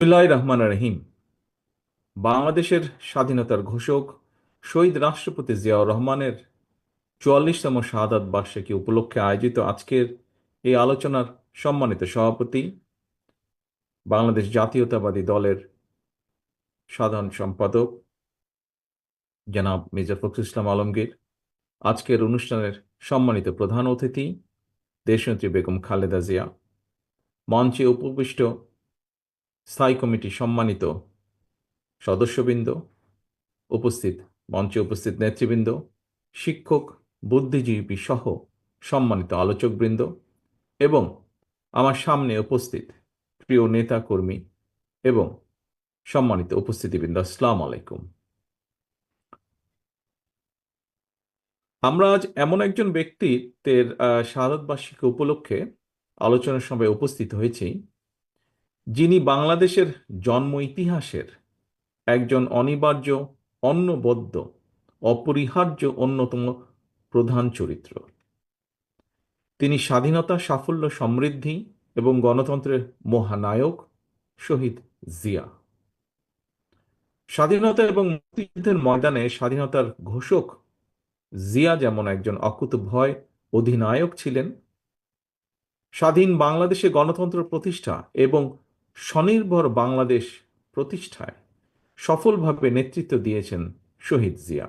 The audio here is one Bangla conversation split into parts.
বিসমিল্লাহির রহমানির রহিম। বাংলাদেশের স্বাধীনতার ঘোষক শহীদ রাষ্ট্রপতি জিয়াউর রহমানের ৪৪তম শাহাদাত বার্ষিকী উপলক্ষে আয়োজিত আজকের এই আলোচনার সম্মানিত সভাপতি, বাংলাদেশ জাতীয়তাবাদী দলের সাধারণ সম্পাদক জনাব মির্জা ফখরুল ইসলাম আলমগীর, আজকের অনুষ্ঠানের সম্মানিত প্রধান অতিথি দেশনেত্রী বেগম খালেদা জিয়া, মঞ্চে উপবিষ্ট স্থায়ী কমিটির সম্মানিত সদস্যবৃন্দ, উপস্থিত মঞ্চে উপস্থিত নেতৃবৃন্দ, শিক্ষক, বুদ্ধিজীবী সহ সম্মানিত আলোচকবৃন্দ এবং আমার সামনে উপস্থিত প্রিয় নেতা কর্মী এবং সম্মানিত উপস্থিতিবৃন্দ, আসসালামু আলাইকুম। আমরা আজ এমন একজন ব্যক্তিত্বের শাহাদাত বার্ষিকী উপলক্ষে আলোচনার সভায় উপস্থিত হয়েছি, যিনি বাংলাদেশের জন্ম ইতিহাসের একজন অনিবার্য, অনবদ্য, অপরিহার্য অন্যতম প্রধান চরিত্র। তিনি স্বাধীনতা, সাফল্য, সমৃদ্ধি এবং গণতন্ত্রের মহানায়ক শহীদ জিয়া। স্বাধীনতা এবং মুক্তিযুদ্ধের ময়দানে স্বাধীনতার ঘোষক জিয়া যেমন একজন অকুতোভয় অধিনায়ক ছিলেন, স্বাধীন বাংলাদেশে গণতন্ত্র প্রতিষ্ঠা এবং স্বনির্ভর বাংলাদেশ প্রতিষ্ঠায় সফলভাবে নেতৃত্ব দিয়েছেন শহীদ জিয়া।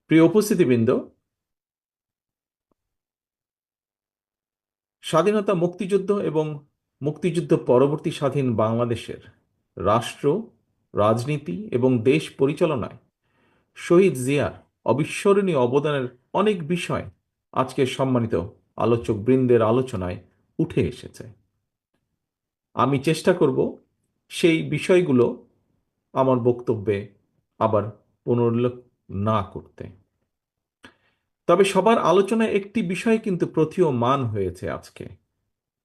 প্রিয় উপস্থিতিবৃন্দ, স্বাধীনতা, মুক্তিযুদ্ধ এবং মুক্তিযুদ্ধ পরবর্তী স্বাধীন বাংলাদেশের রাষ্ট্র, রাজনীতি এবং দেশ পরিচালনায় শহীদ জিয়ার অবিস্মরণীয় অবদানের অনেক বিষয় আজকের সম্মানিত আলোচক বৃন্দের আলোচনায় উঠে এসেছে। আমি চেষ্টা করব সেই বিষয়গুলো আমার বক্তব্যে আবার পুনরুল্লেখ না করতে। তবে সবার আলোচনায় একটি বিষয় কিন্তু প্রতীয়মান হয়েছে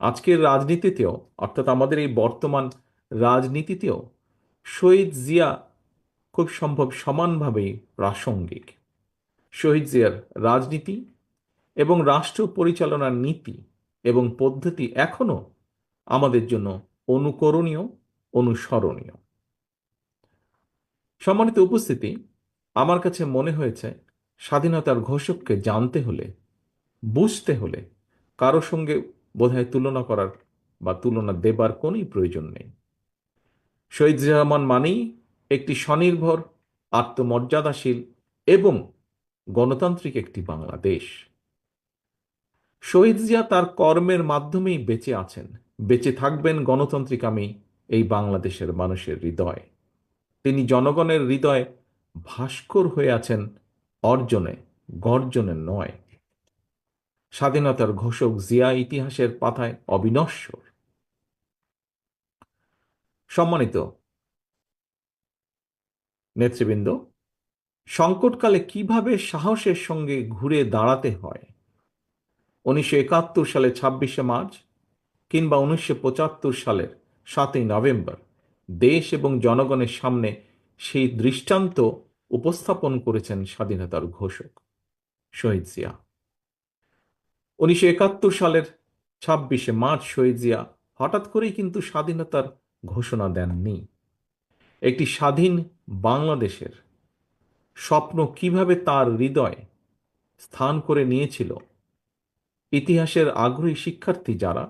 আজকের রাজনীতিতেও, অর্থাৎ আমাদের এই বর্তমান রাজনীতিতেও শহীদ জিয়া খুব সম্ভব সমানভাবেই প্রাসঙ্গিক। শহীদ জিয়ার রাজনীতি এবং রাষ্ট্র পরিচালনার নীতি এবং পদ্ধতি এখনো আমাদের জন্য অনুকরণীয়, অনুসরণীয়। সম্মানিত উপস্থিতি, আমার কাছে মনে হয়েছে স্বাধীনতার ঘোষককে জানতে হলে, বুঝতে হলে কারো সঙ্গে বোধহয় তুলনা করার বা তুলনা দেবার কোনই প্রয়োজন নেই। শহীদ জিয়া রহমান মানেই একটি স্বনির্ভর, আত্মমর্যাদাশীল এবং গণতান্ত্রিক একটি বাংলাদেশ। শহীদ জিয়া তার কর্মের মাধ্যমেই বেঁচে আছেন, বেঁচে থাকবেন গণতান্ত্রিকামী এই বাংলাদেশের মানুষের হৃদয়ে। তিনি জনগণের হৃদয়ে ভাস্কর হয়ে আছেন, অর্জনে, গর্জনে নয়। স্বাধীনতার ঘোষক জিয়া ইতিহাসের পাতায় অবিনশ্বর। সম্মানিত নেতৃবৃন্দ, সংকটকালে কিভাবে সাহসের সঙ্গে ঘুরে দাঁড়াতে হয় 1971 সালে 26শে মার্চ কিংবা 1975 সালের 7ই নভেম্বর দেশ এবং জনগণের সামনে সেই দৃষ্টান্ত উপস্থাপন করেছেন স্বাধীনতার ঘোষক শহীদ জিয়া। 1971 সালের 26শে মার্চ শহীদ জিয়া হঠাৎ করেই কিন্তু স্বাধীনতার ঘোষণা দেননি। একটি স্বাধীন বাংলাদেশের স্বপ্ন কিভাবে তার হৃদয়ে স্থান করে নিয়েছিল, ইতিহাসের আগ্রহী শিক্ষার্থী যারা,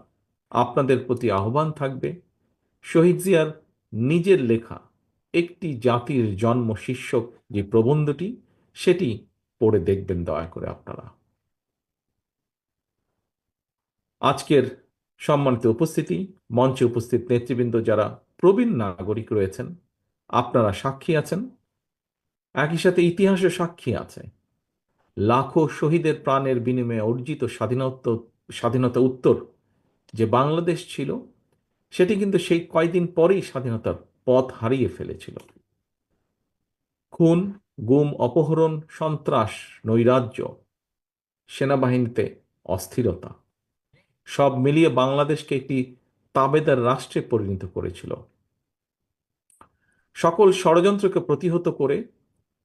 আপনাদের প্রতি আহ্বান থাকবে শহীদ জিয়ার নিজের লেখা একটি জাতির জন্ম শীর্ষক যে প্রবন্ধটি, সেটি পড়ে দেখবেন দয়া করে আপনারা। আজকের সম্মানিত উপস্থিতি, মঞ্চে উপস্থিত নেতৃবৃন্দ যারা প্রবীণ নাগরিক রয়েছেন, আপনারা সাক্ষী আছেন, একই সাথে ইতিহাসও সাক্ষী আছে। লাখো শহীদের প্রাণের বিনিময়ে অর্জিত স্বাধীনতা উত্তর যে বাংলাদেশ ছিল, সেটি কিন্তু সেই কয়দিন পরেই স্বাধীনতার পথ হারিয়ে ফেলেছিল। খুন, গুম, অপহরণ, সন্ত্রাস, নৈরাজ্য, সেনাবাহিনীতে অস্থিরতা, সব মিলিয়ে বাংলাদেশকে একটি তাবেদার রাষ্ট্রে পরিণত করেছিল। সকল ষড়যন্ত্রকে প্রতিহত করে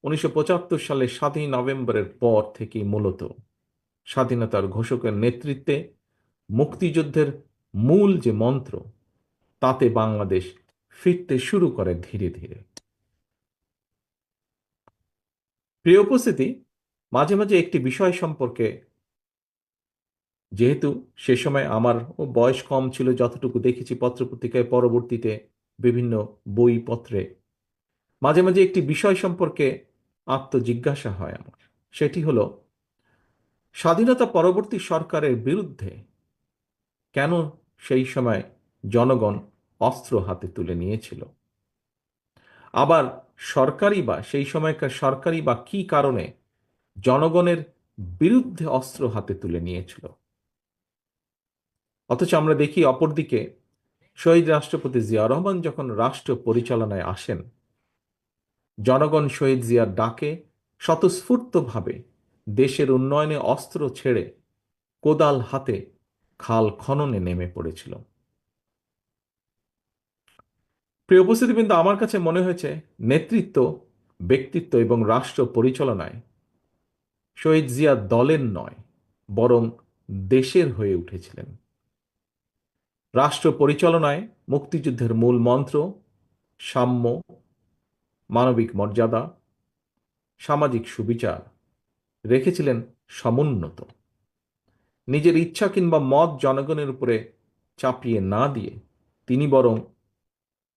1975 সালের 7ই নভেম্বরের পর থেকেই মূলত স্বাধীনতার ঘোষকের নেতৃত্বে মুক্তিযুদ্ধের মূল যে মন্ত্র, তাতে বাংলাদেশ ফিরতে শুরু করে ধীরে ধীরে। প্রিয় উপস্থিতি, মাঝে মাঝে একটি বিষয় সম্পর্কে, যেহেতু সে সময় আমার বয়স কম ছিল, যতটুকু দেখেছি পত্রপত্রিকায়, পরবর্তীতে বিভিন্ন বইপত্রে, মাঝে মাঝে একটি বিষয় সম্পর্কে আত্মজিজ্ঞাসা হয় আমার। সেটি হলো, স্বাধীনতা পরবর্তী সরকারের বিরুদ্ধে কেন সেই সময় জনগণ অস্ত্র হাতে তুলে নিয়েছিল? আবার সেই সময়কার সরকারি বা কি কারণে জনগণের বিরুদ্ধে অস্ত্র হাতে তুলে নিয়েছিল? অথচ আমরা দেখি অপরদিকে শহীদ রাষ্ট্রপতি জিয়া রহমান যখন রাষ্ট্র পরিচালনায় আসেন, জনগণ শহীদ জিয়ার ডাকে স্বতঃস্ফূর্তভাবে দেশের উন্নয়নে অস্ত্র ছেড়ে কোদাল হাতে খাল খননে নেমে পড়েছিল। প্রিয় উপস্থিতি, কিন্তু আমার কাছে মনে হয়েছে নেতৃত্ব, ব্যক্তিত্ব এবং রাষ্ট্র পরিচালনায় শহীদ জিয়া দলের নয়, বরং দেশের হয়ে উঠেছিলেন। রাষ্ট্র পরিচালনায় মুক্তিযুদ্ধের মূল মন্ত্র সাম্য, মানবিক মর্যাদা, সামাজিক সুবিচার রেখেছিলেন সমুন্নত। নিজের ইচ্ছা কিংবা মত জনগণের উপরে চাপিয়ে না দিয়ে তিনি বরং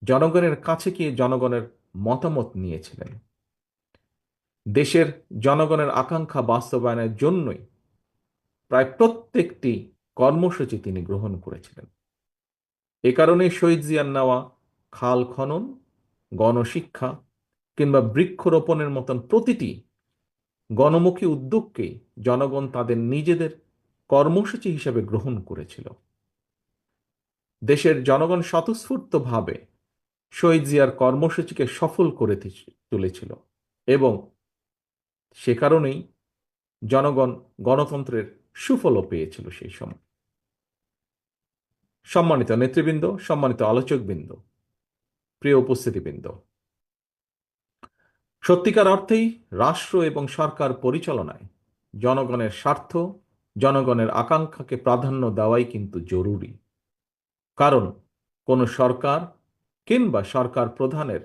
জনগণের কাছে গিয়ে জনগণের মতামত নিয়েছিলেন। দেশের জনগণের আকাঙ্ক্ষা বাস্তবায়নের জন্যই প্রায় প্রত্যেকটি কর্মসূচি তিনি গ্রহণ করেছিলেন। এ কারণে শহীদ জিয়ার নেওয়া খাল খনন, গণশিক্ষা কিংবা বৃক্ষরোপণের মতন প্রতিটি গণমুখী উদ্যোগকে জনগণ তাদের নিজেদের কর্মসূচি হিসেবে গ্রহণ করেছিল। দেশের জনগণ স্বতঃস্ফূর্তভাবে শহীদ জিয়ার কর্মসূচিকে সফল করে তুলেছিল এবং সে কারণেই জনগণ গণতন্ত্রের সুফলও পেয়েছিল সেই সময়। সম্মানিত নেতৃবৃন্দ, সম্মানিত আলোচকবৃন্দ, প্রিয় উপস্থিতিবৃন্দ, সত্যিকার অর্থেই রাষ্ট্র এবং সরকার পরিচালনায় জনগণের স্বার্থ, জনগণের আকাঙ্ক্ষাকে প্রাধান্য দেওয়াই কিন্তু জরুরি। কারণ কোনো সরকার কিংবা সরকার প্রধানের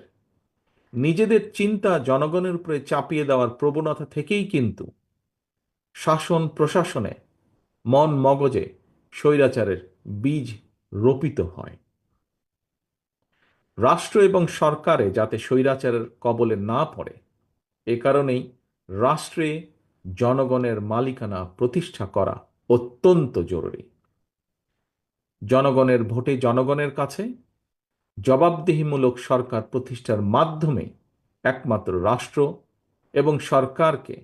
নিজেদের চিন্তা জনগণের উপরে চাপিয়ে দেওয়ার প্রবণতা থেকেই কিন্তু শাসন প্রশাসনে, মন মগজে স্বৈরাচারের বীজ রোপিত হয়। রাষ্ট্র এবং সরকারে যাতে স্বৈরাচারের কবলে না পড়ে, এ কারণেই রাষ্ট্রে জনগণের মালিকানা প্রতিষ্ঠা করা অত্যন্ত জরুরি। জনগণের ভোটে জনগণের কাছে জবাবদিহিমূলক সরকার প্রতিষ্ঠার মাধ্যমে একমাত্র রাষ্ট্র এবং সরকারকে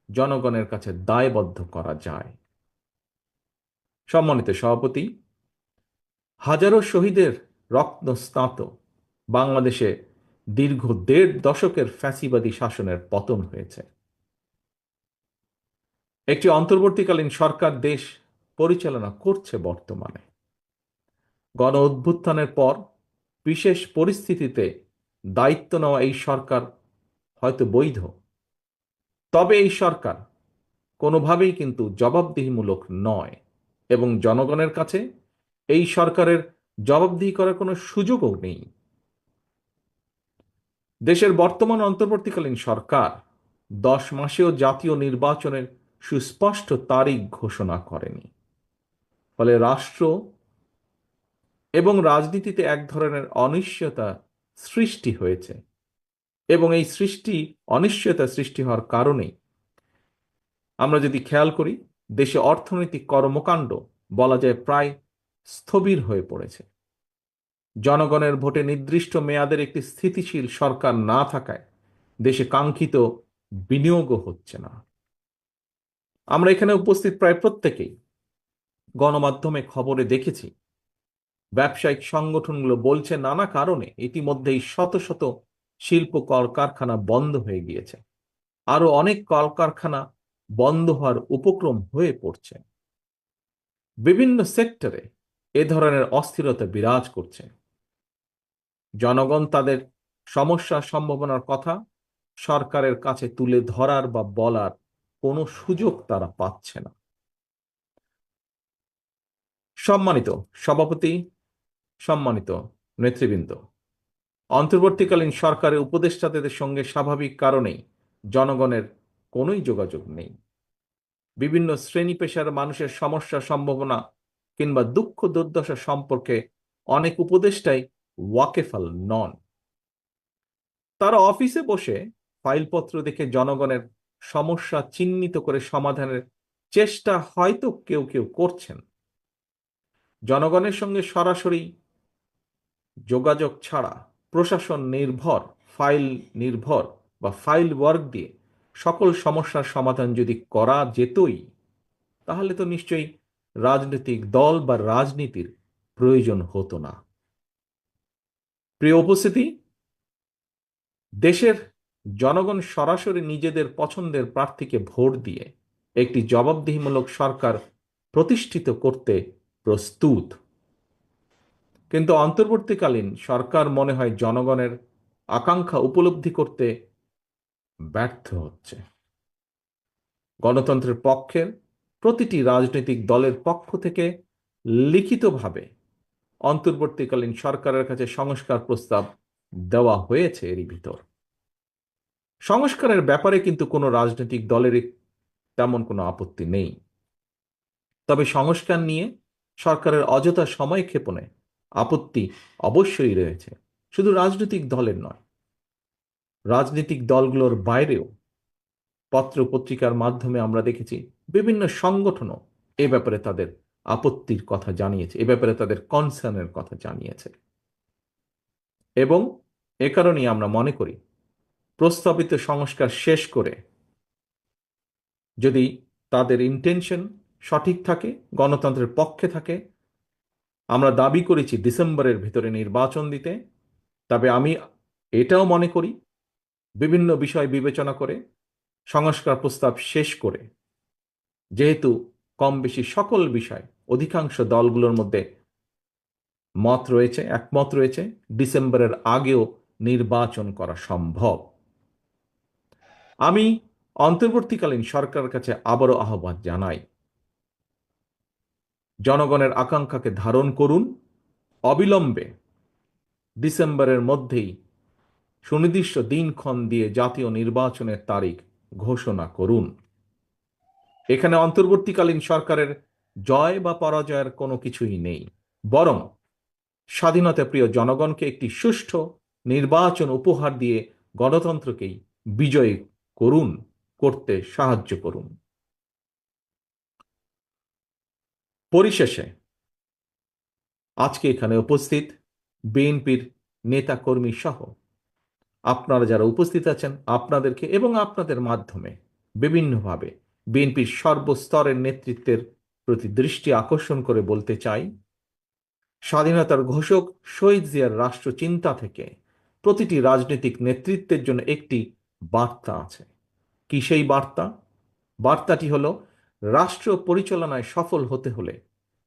জনগণের কাছে দায়বদ্ধ করা যায়। সম্মানিত সভাপতি, হাজারো শহীদের রত্নস্নাত বাংলাদেশে দীর্ঘ ১.৫ দশকের ফ্যাসিবাদী শাসনের পতন হয়েছে। একটি অন্তর্বর্তীকালীন সরকার দেশ পরিচালনা করছে বর্তমানে। গণ অভ্যুত্থানের পর বিশেষ পরিস্থিতিতে দায়িত্ব নেওয়া এই সরকার হয়তো বৈধ, তবে এই সরকার কোনোভাবেই কিন্তু জবাবদিহিমূলক নয় এবং জনগণের কাছে এই সরকারের জবাবদিহি করার কোনো সুযোগও নেই। দেশের বর্তমান অন্তর্বর্তীকালীন সরকার ১০ মাসেও জাতীয় নির্বাচনের সুস্পষ্ট তারিখ ঘোষণা করেনি। ফলে রাষ্ট্র এবং রাজনীতিতে এক ধরনের অনিশ্চয়তা সৃষ্টি হয়েছে এবং এই অনিশ্চয়তা সৃষ্টি হওয়ার কারণেই আমরা যদি খেয়াল করি, দেশে অর্থনৈতিক কর্মকাণ্ড বলা যায় প্রায় স্থবির হয়ে পড়েছে। জনগণের ভোটে নির্দিষ্ট মেয়াদের একটি স্থিতিশীল সরকার না থাকায় দেশে কাঙ্ক্ষিত বিনিয়োগও হচ্ছে না। আমরা এখানে উপস্থিত প্রায় প্রত্যেকেই গণমাধ্যমে খবরে দেখেছি, ব্যবসায়িক সংগঠনগুলো বলছে নানা কারণে ইতিমধ্যেই শত শত শিল্প কলকারখানা বন্ধ হয়ে গিয়েছে। আরো অনেক কলকারখানা বন্ধ হওয়ার উপক্রম হয়ে পড়ছে। বিভিন্ন সেক্টরে এ ধরনের অস্থিরতা বিরাজ করছে। জনগণ তাদের সমস্যা সম্ভাবনার কথা সরকারের কাছে তুলে ধরার বা বলার কোনো সুযোগ তারা পাচ্ছে না। সম্মানিত সভাপতি, সম্মানিত নেতৃবৃন্দ, অন্তর্বর্তীকালীন সরকারের উপদেষ্টাদের সঙ্গে স্বাভাবিক কারণেই জনগণের কোনোই যোগাযোগ নেই। বিভিন্ন শ্রেণী পেশার মানুষের সমস্যা, সম্ভাবনা কিংবা দুঃখ দুর্দশা সম্পর্কে অনেক উপদেষ্টাই ওয়াকেফাল নন। তারা অফিসে বসে ফাইলপত্র দেখে জনগণের সমস্যা চিহ্নিত করে সমাধানের চেষ্টা হয়তো কেউ কেউ করছেন। জনগণের সঙ্গে সরাসরি যোগাযোগ ছাড়া প্রশাসন নির্ভর, ফাইল নির্ভর বা ফাইল ওয়ার্ক দিয়ে সকল সমস্যার সমাধান যদি করা যেতই, তাহলে তো নিশ্চয়ই রাজনৈতিক দল বা রাজনীতির প্রয়োজন হতো না। প্রিয় উপস্থিতি, দেশের জনগণ সরাসরি নিজেদের পছন্দের প্রার্থীকে ভোট দিয়ে একটি জবাবদিহিমূলক সরকার প্রতিষ্ঠিত করতে প্রস্তুত। কিন্তু অন্তর্বর্তীকালীন সরকার মনে হয় জনগণের আকাঙ্ক্ষা উপলব্ধি করতে ব্যর্থ হচ্ছে। গণতন্ত্রের পক্ষের প্রতিটি রাজনৈতিক দলের পক্ষ থেকে লিখিতভাবে অন্তর্বর্তীকালীন সরকারের কাছে সংস্কার প্রস্তাব দেওয়া হয়েছে। এরই ভিতর সংস্কারের ব্যাপারে কিন্তু কোনো রাজনৈতিক দলেরই তেমন কোনো আপত্তি নেই। তবে সংস্কার নিয়ে সরকারের অযথা সময় ক্ষেপণে আপত্তি অবশ্যই রয়েছে, শুধু রাজনৈতিক দলের নয়, রাজনৈতিক দলগুলোর বাইরেও পত্র পত্রিকার মাধ্যমে আমরা দেখেছি বিভিন্ন সংগঠনও এ ব্যাপারে তাদের আপত্তির কথা জানিয়েছে, এ ব্যাপারে তাদের কনসার্নের কথা জানিয়েছে। এবং এ কারণেই আমরা মনে করি প্রস্তাবিত সংস্কার শেষ করে যদি তাদের ইন্টেনশন সঠিক থাকে, গণতন্ত্রের পক্ষে থাকে, আমরা দাবি করেছি ডিসেম্বরের ভিতরে নির্বাচন দিতে। তবে আমি এটাও মনে করি বিভিন্ন বিষয় বিবেচনা করে সংস্কার প্রস্তাব শেষ করে, যেহেতু কম বেশি সকল বিষয় অধিকাংশ দলগুলোর মধ্যে একমত রয়েছে, ডিসেম্বরের আগেও নির্বাচন করা সম্ভব। আমি অন্তর্বর্তীকালীন সরকারের কাছে আবারও আহ্বান জানাই, জনগণের আকাঙ্ক্ষাকে ধারণ করুন, অবিলম্বে ডিসেম্বরের মধ্যেই সুনির্দিষ্ট দিনক্ষণ দিয়ে জাতীয় নির্বাচনের তারিখ ঘোষণা করুন। এখানে অন্তর্বর্তীকালীন সরকারের জয় বা পরাজয়ের কোনো কিছুই নেই, বরং স্বাধীনতা প্রিয় জনগণকে একটি সুষ্ঠু নির্বাচন উপহার দিয়ে গণতন্ত্রকেই বিজয়ী করতে সাহায্য করুন। পরিশেষে আজকে এখানে উপস্থিত বিএনপির নেতা কর্মী সহ আপনারা যারা উপস্থিত আছেন, আপনাদেরকে এবং আপনাদের মাধ্যমে বিভিন্নভাবে বিএনপির সর্বস্তরের নেতৃত্বের প্রতি দৃষ্টি আকর্ষণ করে বলতে চাই, স্বাধীনতার ঘোষক শহীদ জিয়ার রাষ্ট্রচিন্তা থেকে প্রতিটি রাজনৈতিক নেতৃত্বের জন্য একটি বার্তা আছে। কি সেই বার্তা? বার্তাটি হলো, রাষ্ট্র পরিচালনায় সফল হতে হলে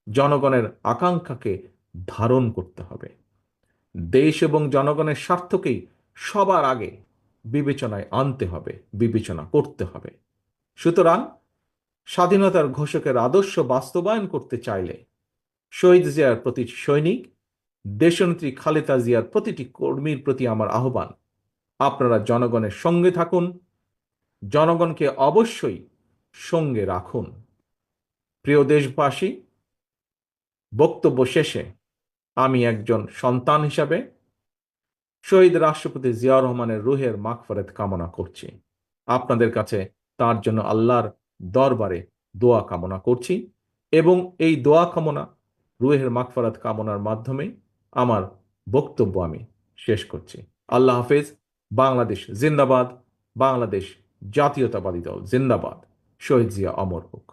জনগণের আকাঙ্ক্ষাকে ধারণ করতে হবে, দেশ এবং জনগণের স্বার্থকেই সবার আগে বিবেচনায় আনতে হবে, বিবেচনা করতে হবে। সুতরাং স্বাধীনতার ঘোষকের আদর্শ বাস্তবায়ন করতে চাইলে শহীদ জিয়ার প্রতি সৈনিক, দেশনেত্রী খালেদা জিয়ার প্রতিটি কর্মীর প্রতি আমার আহ্বান, আপনারা জনগণের সঙ্গে থাকুন, জনগণকে অবশ্যই সঙ্গে রাখুন। প্রিয় দেশবাসী, বক্তব্য শেষে আমি একজন সন্তান হিসাবে শহীদ রাষ্ট্রপতি জিয়াউর রহমানের রুহের মাগফিরাত কামনা করছি। আপনাদের কাছে তার জন্য আল্লাহর দরবারে দোয়া কামনা করছি এবং এই দোয়া কামনা, রুহের মাগফিরাত কামনার মাধ্যমে আমার বক্তব্য আমি শেষ করছি। আল্লাহ হাফেজ। বাংলাদেশ জিন্দাবাদ। বাংলাদেশ জাতীয়তাবাদী দল জিন্দাবাদ। শহীদ জিয়া অমর হোক।